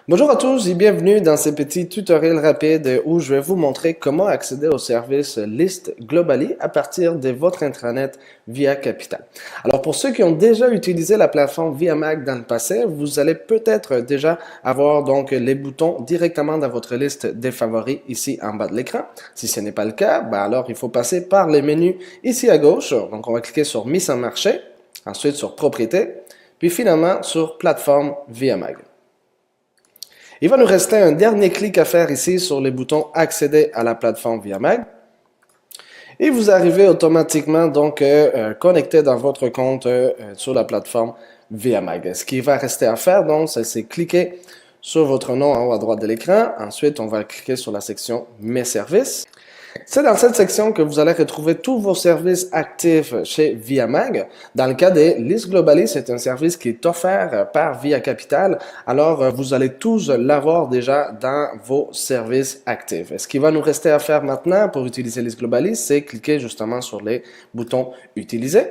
Bonjour à tous et bienvenue dans ce petit tutoriel rapide où je vais vous montrer comment accéder au service List Globally à partir de votre intranet via Capital. Alors pour ceux qui ont déjà utilisé la plateforme ViaMag dans le passé, vous allez peut-être déjà avoir donc les boutons directement dans votre liste des favoris ici en bas de l'écran. Si ce n'est pas le cas, alors il faut passer par les menus ici à gauche. Donc on va cliquer sur Mise en marché, ensuite sur Propriété, puis finalement sur Plateforme ViaMag. Il va nous rester un dernier clic à faire ici sur les boutons Accéder à la plateforme ViaMag. Et vous arrivez automatiquement donc connecté dans votre compte sur la plateforme ViaMag. Ce qui va rester à faire donc, c'est cliquer sur votre nom en haut à droite de l'écran. Ensuite, on va cliquer sur la section Mes services. C'est dans cette section que vous allez retrouver tous vos services actifs chez ViaMag. Dans le cas des List Globally, c'est un service qui est offert par Via Capital. Alors, vous allez tous l'avoir déjà dans vos services actifs. Ce qui va nous rester à faire maintenant pour utiliser List Globally, c'est cliquer justement sur les boutons Utiliser,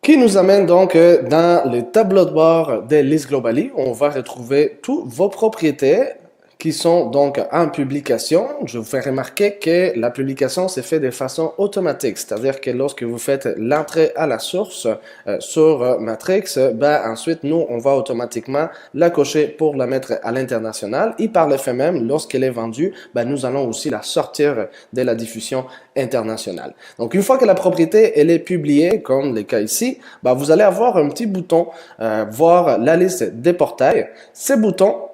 qui nous amène donc dans le tableau de bord des List Globally. On va retrouver tous vos propriétés qui sont donc en publication. Je vous fais remarquer que la publication s'est faite de façon automatique, c'est-à-dire que lorsque vous faites l'entrée à la source sur Matrix, ensuite nous on va automatiquement la cocher pour la mettre à l'international et par le fait même, lorsqu'elle est vendue, nous allons aussi la sortir de la diffusion internationale. Donc une fois que la propriété elle est publiée, comme le cas ici, vous allez avoir un petit bouton voir la liste des portails. Ces boutons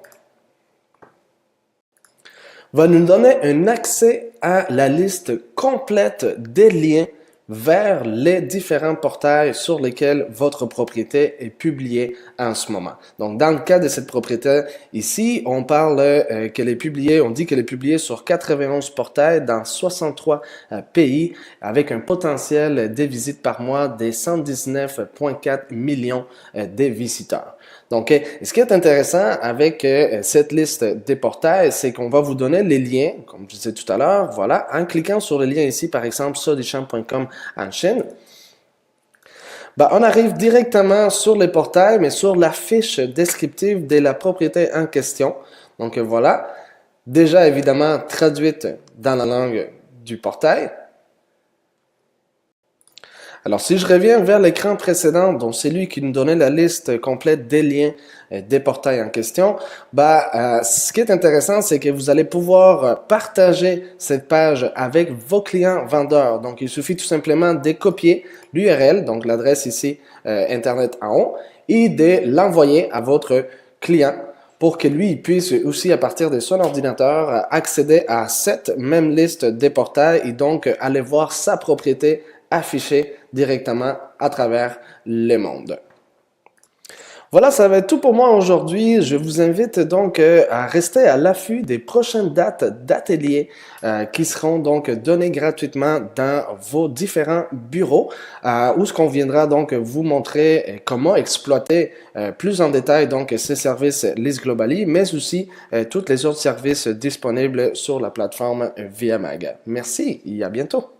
va nous donner un accès à la liste complète des liens vers les différents portails sur lesquels votre propriété est publiée en ce moment. Donc, dans le cas de cette propriété ici, on parle qu'elle est publiée, on dit qu'elle est publiée sur 91 portails dans 63 pays avec un potentiel de visites par mois de 119,4 millions de visiteurs. Donc, ce qui est intéressant avec cette liste des portails, c'est qu'on va vous donner les liens, comme je disais tout à l'heure, voilà, en cliquant sur le lien ici, par exemple, sodichamp.com en Chine, on arrive directement sur les portails, mais sur la fiche descriptive de la propriété en question. Donc, voilà, déjà évidemment traduite dans la langue du portail. Alors, si je reviens vers l'écran précédent, donc celui qui nous donnait la liste complète des liens des portails en question, ce qui est intéressant, c'est que vous allez pouvoir partager cette page avec vos clients vendeurs. Donc, il suffit tout simplement de copier l'URL, donc l'adresse ici, Internet en haut, et de l'envoyer à votre client pour que lui il puisse aussi, à partir de son ordinateur, accéder à cette même liste des portails et donc aller voir sa propriété affichée directement à travers le monde. Voilà, ça va être tout pour moi aujourd'hui. Je vous invite donc à rester à l'affût des prochaines dates d'ateliers qui seront donc données gratuitement dans vos différents bureaux où ce qu'on viendra donc vous montrer comment exploiter plus en détail donc ces services List Globally, mais aussi tous les autres services disponibles sur la plateforme ViaMag. Merci et à bientôt.